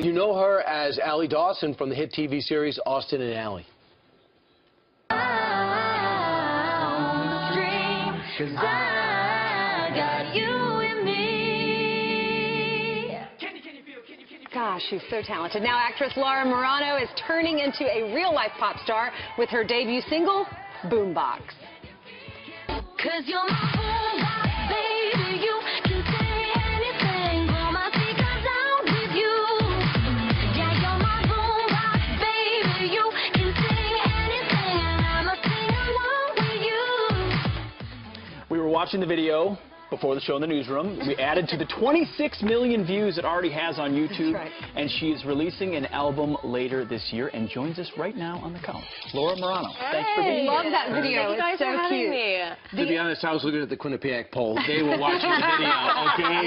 You know her as Allie Dawson from the hit TV series Austin and Allie. Gosh, she's so talented. Now actress Laura Marano is turning into a real-life pop star with her debut single, Boombox. 'Cause you're my boombox, baby, you can say anything, pull my speakers down with you. Yeah, you're my boombox, baby, you can sing anything, and I'ma sing along with you. We were watching the video before the show in the newsroom. We added to the 26 million views it already has on YouTube. That's right. And she is releasing an album later this year and joins us right now on the couch. Laura Marano, thanks for being Love here. that video. Thank you guys It's so for having cute. me. To be honest, I was looking at the Quinnipiac poll. They were watching the video, okay?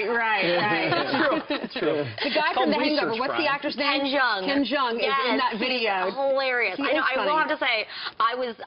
Right. It's true. The guy from The Hangover, what's the actor's name? Kim Jong. Kim Jong is in that video. He's hilarious. He I know. is I will funny. have to say,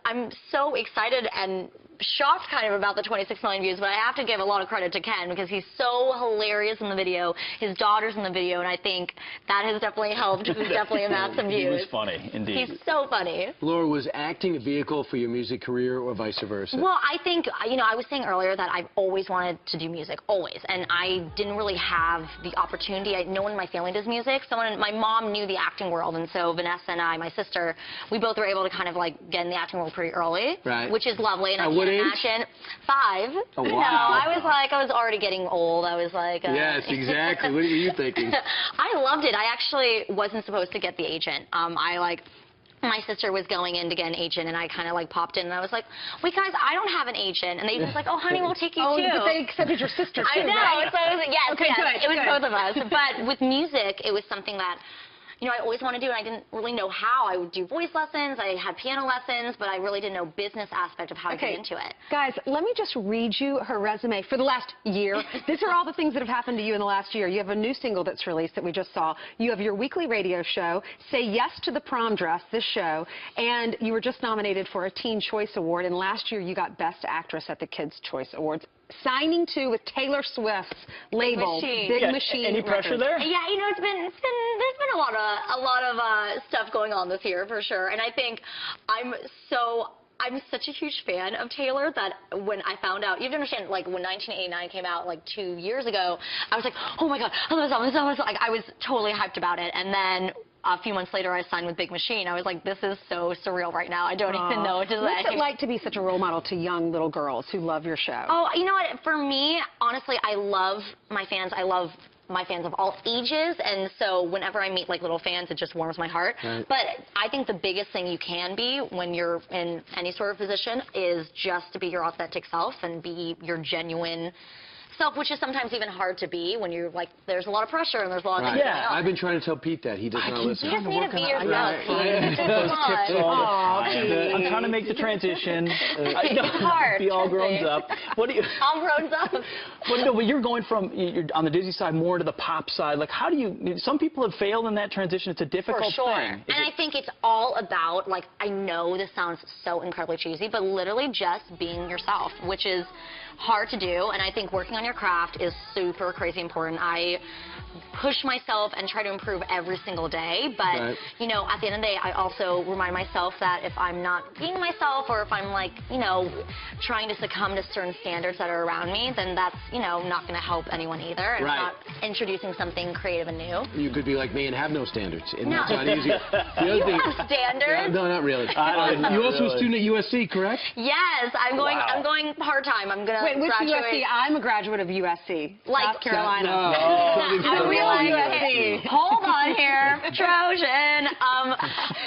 I'm so excited and shocked kind of about the 26 million views, but I have to give a lot of credit to Ken because he's so hilarious in the video. His daughter's in the video, and I think that has definitely helped. He's definitely amassed some views. He was funny, indeed. He's so funny. Laura, was acting a vehicle for your music career or vice versa? Well, I think, I was saying earlier that I've always wanted to do music, always. And I didn't really have the opportunity. No one in my family does music. My mom knew the acting world, and so Vanessa and I, my sister, we both were able to kind of like get in the acting world pretty early, which is lovely. And I can't imagine. 5. Oh, wow. No, I was already getting old. I was like... Yes, exactly. What were you thinking? I loved it. I actually wasn't supposed to get the agent. My sister was going in to get an agent, and I kind of like popped in, and I was like, wait, guys, I don't have an agent. And they was like, oh, honey, we'll take you too. But they accepted your sister, too, I know. right? So it was, yes, Okay, yes, good, it was good. both of us. But with music, it was something that, I always wanted to do, and I didn't really know how. I would do voice lessons, I had piano lessons, but I really didn't know business aspect of how to get into it. Guys, let me just read you her resume for the last year. These are all the things that have happened to you in the last year. You have a new single that's released that we just saw. You have your weekly radio show, Say Yes to the Prom Dress, this show, and you were just nominated for a Teen Choice Award, and last year you got Best Actress at the Kids' Choice Awards. Signing to with Taylor Swift's label, Big Machine. Any pressure there? Yeah, there's been a lot of stuff going on this year for sure, and I think I'm such a huge fan of Taylor that when I found out, you have to understand, like when 1989 came out like 2 years ago, I was like, oh my God, I was totally hyped about it, and then a few months later, I signed with Big Machine. I was like, this is so surreal right now. I don't even know what to say. What's it like to be such a role model to young little girls who love your show? Oh, you know what? For me, honestly, I love my fans. I love my fans of all ages, and so whenever I meet like little fans, it just warms my heart. Right. But I think the biggest thing you can be when you're in any sort of position is just to be your authentic self and be your genuine self, which is sometimes even hard to be when you're like, there's a lot of pressure and there's a lot of things going on. I've been trying to tell Pete that. He does not listen. You just need to be yourself. I'm trying to make the transition. It's hard. Be all grown up. All grown up. But you're going from, you're on the Disney side more to the pop side. Like, how do you, some people have failed in that transition. It's a difficult thing. And I think it's all about, like, I know this sounds so incredibly cheesy, but literally just being yourself, which is hard to do, and I think working on your craft is super crazy important. I push myself and try to improve every single day, but at the end of the day, I also remind myself that if I'm not being myself, or if I'm like, trying to succumb to certain standards that are around me, then that's, not going to help anyone either, and not introducing something creative and new. You could be like me and have no standards, and No. that's not easy. You have standards. No, not really. You're also a student at USC, correct? Yes, I'm going part-time. I'm going to Wait, which graduate. USC? I'm a graduate of USC, Like South Carolina. No. I'm real USC. Hold on here, Trojan.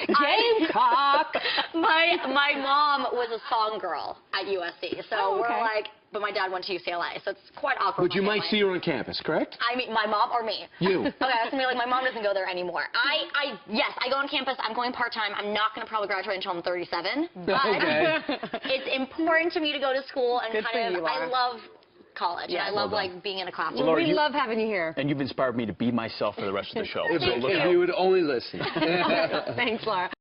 Gamecock. My mom was a song girl at USC, so we're like, but my dad went to UCLA, so it's quite awkward. But you might see her on campus, correct? I mean, my mom or me? You. Okay, that's gonna be like, my mom doesn't go there anymore. Yes, I go on campus. I'm going part-time. I'm not gonna probably graduate until I'm 37, but it's important to me to go to school and I love college. And I love being in a classroom. Well, we love having you here. And you've inspired me to be myself for the rest of the show. If you would only listen. Thanks, Laura.